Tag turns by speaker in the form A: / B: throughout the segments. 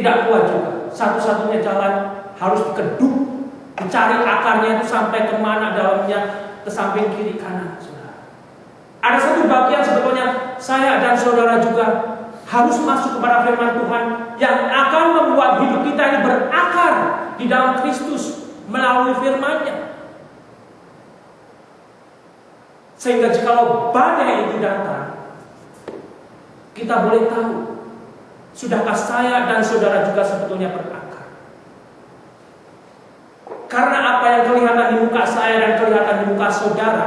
A: tidak kuat juga. Satu-satunya jalan harus dikeduk, dicari akarnya itu sampai kemana dalamnya, ke samping kiri kanan. Saudara. Ada satu bagian sebetulnya saya dan saudara juga harus masuk kepada firman Tuhan yang akan membuat hidup kita ini berakar di dalam Kristus melalui firman-Nya. Sehingga jikalau badai itu datang, kita boleh tahu, sudahkah saya dan saudara juga sebetulnya berakar. Karena apa yang kelihatan di muka saya dan kelihatan di muka saudara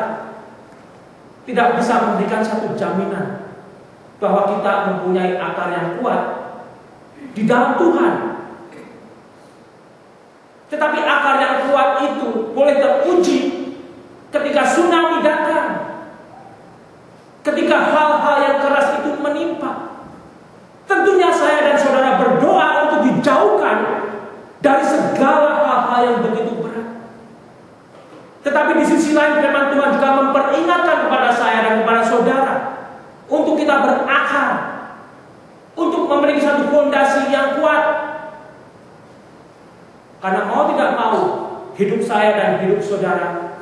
A: tidak bisa memberikan satu jaminan bahwa kita mempunyai akar yang kuat di dalam Tuhan. Tetapi akar yang kuat itu boleh teruji ketika tsunami datang, ketika hal-hal yang keras itu menimpa. Tentunya saya dan saudara berdoa untuk dijauhkan dari segala hal-hal yang begitu berat. Tetapi di sisi lain firman Tuhan juga memperingatkan kepada saya dan kepada saudara untuk kita berakar, untuk memiliki satu fondasi yang kuat. Karena mau tidak mau, hidup saya dan hidup saudara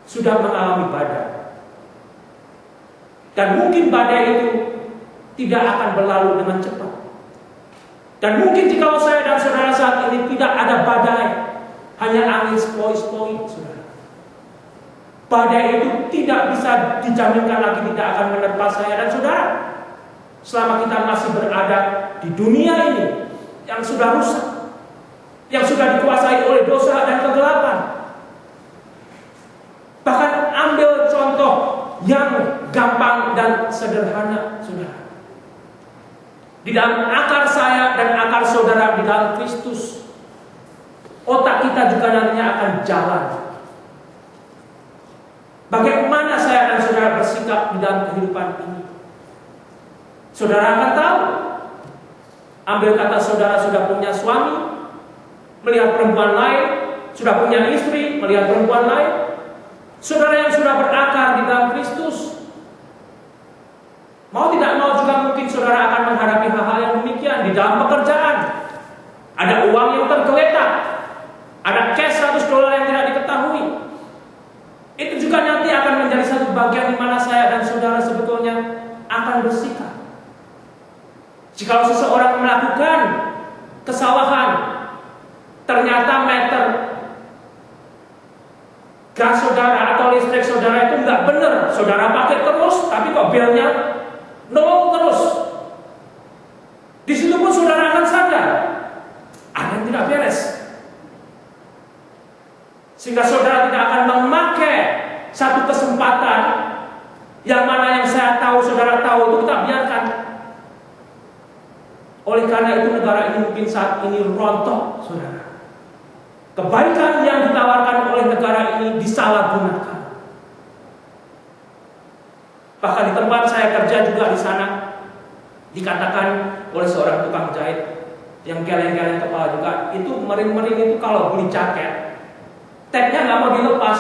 A: sudah mengalami badai. Dan mungkin badai itu tidak akan berlalu dengan cepat. Dan mungkin jika saya dan saudara saat ini tidak ada badai, hanya angin sepoi-sepoi, saudara. Badai itu tidak bisa dijaminkan lagi tidak akan menerpa saya dan saudara selama kita masih berada di dunia ini yang sudah rusak, yang sudah dikuasai oleh dosa dan kegelapan. Bahkan ambil contoh yang gampang dan sederhana, saudara. Di dalam akar saya dan akar saudara di dalam Kristus, otak kita juga nantinya akan jalan. Bagaimana saya dan saudara bersikap di dalam kehidupan ini? Saudara akan tahu. Ambil kata saudara sudah punya suami, melihat perempuan lain, sudah punya istri, melihat perempuan lain. Saudara yang sudah berakar di dalam Kristus, mau tidak mau juga mungkin saudara akan menghadapi hal-hal yang demikian di dalam pekerjaan. Ada uang yang tergeletak, ada cash $100 yang tidak diketahui. Itu juga nanti akan menjadi satu bagian di mana saya dan saudara sebetulnya akan bersikap. Jika seseorang melakukan kesalahan, ternyata meter gas saudara atau listrik saudara itu nggak benar, saudara pakai terus, tapi kok bilnya nol terus. Di situ pun saudara akan sadar ada yang tidak beres, sehingga saudara tidak akan memakai satu kesempatan yang mana yang saya tahu, saudara tahu itu kita biarkan. Oleh karena itu negara ini mungkin saat ini rontok, saudara. Kebaikan yang ditawarkan oleh negara ini disalahgunakan. Bahkan di tempat saya kerja juga di sana dikatakan oleh seorang tukang jahit yang geleng-geleng kepala juga, itu mering-mering itu kalau beli jaket, tagnya nggak mau dilepas.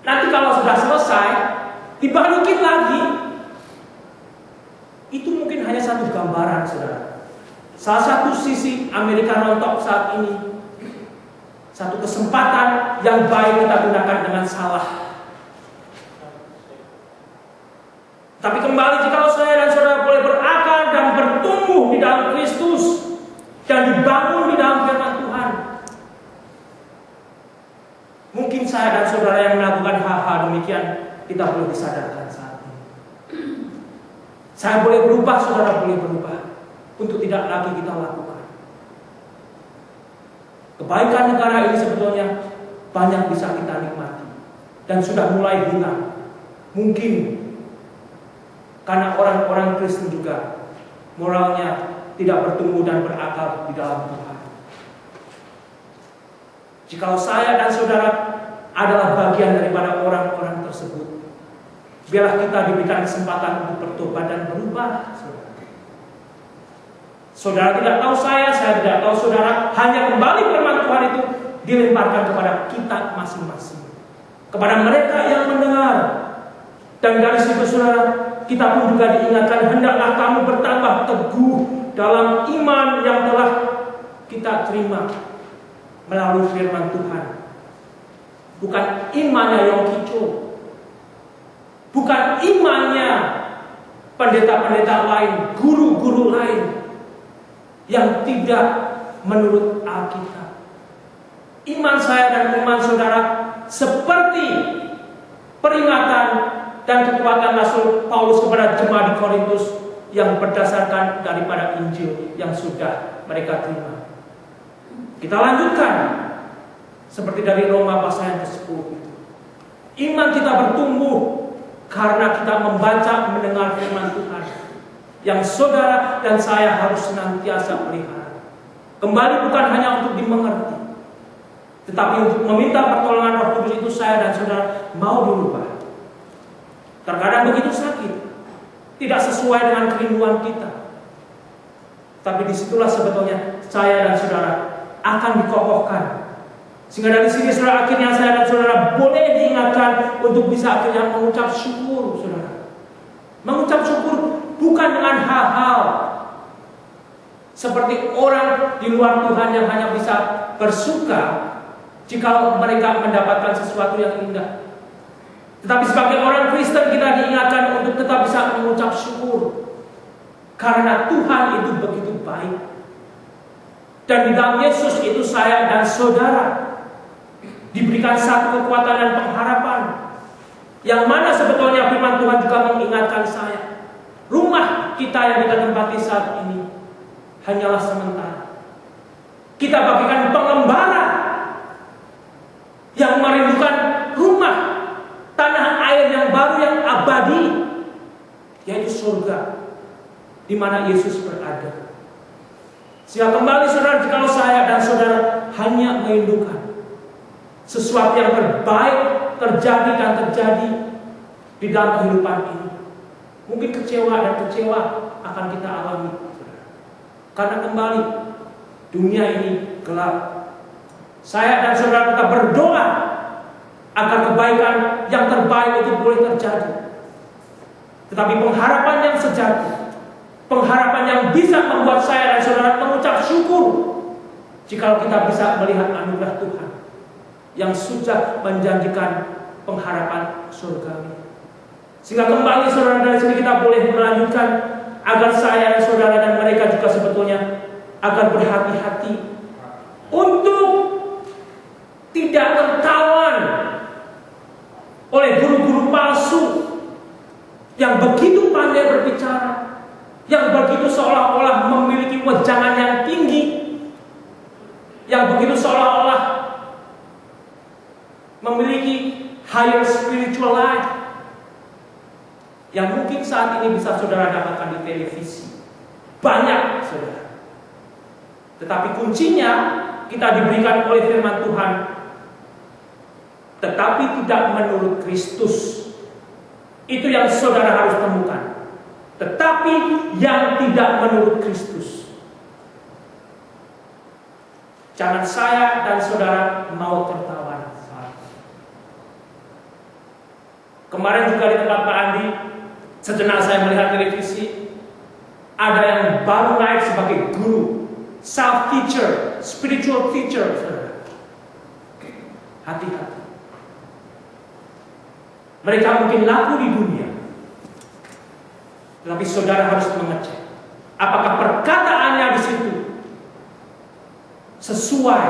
A: Nanti kalau sudah selesai dibalikin lagi. Itu mungkin hanya satu gambaran, saudara. Salah satu sisi Amerika rontok saat ini. Satu kesempatan yang baik kita gunakan dengan salah. Tapi kembali, jika saya dan saudara boleh berakar dan bertumbuh di dalam Kristus dan dibangun di dalam firman Tuhan, mungkin saya dan saudara yang melakukan hal-hal demikian, kita boleh disadarkan saat ini. Saya boleh berubah, saudara boleh berubah, untuk tidak lagi kita lakukan. Kebaikan negara ini sebetulnya banyak bisa kita nikmati dan sudah mulai hilang. Mungkin karena orang-orang Kristen juga moralnya tidak bertumbuh dan berakar di dalam Tuhan. Jikalau saya dan saudara adalah bagian daripada orang-orang tersebut, biarlah kita diberikan kesempatan untuk bertobat dan berubah, saudara. Saudara tidak tahu saya tidak tahu saudara, hanya kembali firman Tuhan itu dilemparkan kepada kita masing-masing, kepada mereka yang mendengar. Dan dari situ saudara, kita pun juga diingatkan, hendaklah kamu bertambah teguh dalam iman yang kita terima melalui firman Tuhan. Bukan imannya Yongkicho, bukan imannya pendeta-pendeta lain, guru-guru lain yang tidak menurut Alkitab. Iman saya dan iman saudara seperti peringatan dan kekuatan Rasul Paulus kepada jemaat di Korintus yang berdasarkan daripada Injil yang sudah mereka terima. Kita lanjutkan seperti dari Roma pasal yang ke-10 itu. Iman kita bertumbuh karena kita membaca, mendengar firman Tuhan yang saudara dan saya harus senantiasa pelihara. Kembali bukan hanya untuk dimengerti, tetapi untuk meminta pertolongan Roh Kudus itu saya dan saudara mau dirubah. Terkadang begitu sakit, tidak sesuai dengan kerinduan kita. Tapi disitulah sebetulnya saya dan saudara akan dikokohkan. Sehingga dari sini saudara akhirnya saya dan saudara boleh diingatkan untuk bisa akhirnya mengucap syukur, saudara. Mengucap syukur bukan dengan hal-hal seperti orang di luar Tuhan yang hanya bisa bersuka jika mereka mendapatkan sesuatu yang indah. Tetapi sebagai orang Kristen kita diingatkan untuk tetap bisa mengucap syukur karena Tuhan itu begitu baik. Dan di dalam Yesus itu saya dan saudara diberikan satu kekuatan dan pengharapan, yang mana sebetulnya firman Tuhan juga mengingatkan saya, rumah kita yang kita tempati saat ini hanyalah sementara. Kita bagikan pengembara yang merindukan rumah, tanah air yang baru yang abadi, yaitu surga di mana Yesus berada. Sehingga kembali saudara, jika saya dan saudara hanya merindukan sesuatu yang terbaik terjadi dan terjadi di dalam kehidupan ini, mungkin kecewa dan kecewa akan kita alami, karena kembali dunia ini gelap. Saya dan saudara tetap berdoa agar kebaikan yang terbaik itu boleh terjadi. Tetapi pengharapan yang sejati, pengharapan yang bisa membuat saya dan saudara mengucap syukur jika kita bisa melihat anugerah Tuhan yang sudah menjanjikan pengharapan surgawi. Sehingga kembali saudara dari sini kita boleh melanjutkan agar saya dan saudara dan mereka juga sebetulnya agar berhati-hati untuk tidak tertawan oleh guru-guru palsu yang begitu pandai berbicara, yang begitu seolah-olah memiliki wejangan yang tinggi, yang begitu seolah-olah memiliki higher spiritual life, yang mungkin saat ini bisa saudara dapatkan di televisi. Banyak saudara. Tetapi kuncinya kita diberikan oleh firman Tuhan, tetapi tidak menurut Kristus. Itu yang saudara harus temukan. Tetapi yang tidak menurut Kristus. Jangan saya dan saudara mau tertawan. Kemarin juga di tempat Pak Andi, sejenak saya melihat televisi, ada yang baru naik sebagai guru, self teacher, spiritual teacher. Hati-hati. Mereka mungkin laku di dunia, tetapi saudara harus mengecek apakah perkataannya di situ sesuai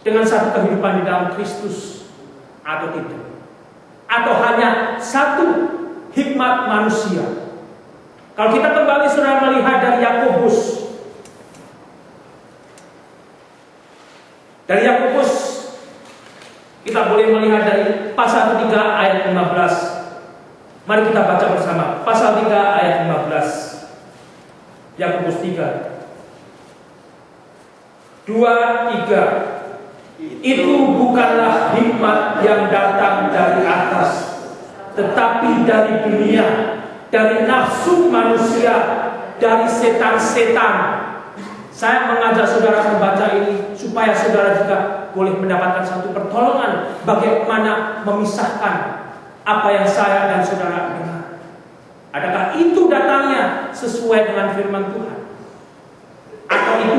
A: dengan satu kehidupan di dalam Kristus atau tidak, atau hanya satu hikmat manusia. Kalau kita kembali saudara melihat dari Yakobus, kita boleh melihat dari pasal 3 ayat 15. Mari kita baca bersama pasal 3 ayat 15. Yakobus 3 2-3. Itu bukanlah hikmat yang datang dari atas, tetapi dari dunia, dari nafsu manusia, dari setan-setan. Saya mengajak saudara membaca ini supaya saudara juga boleh mendapatkan satu pertolongan bagaimana memisahkan apa yang saya dan saudara dengar. Adakah itu datangnya sesuai dengan firman Tuhan, atau itu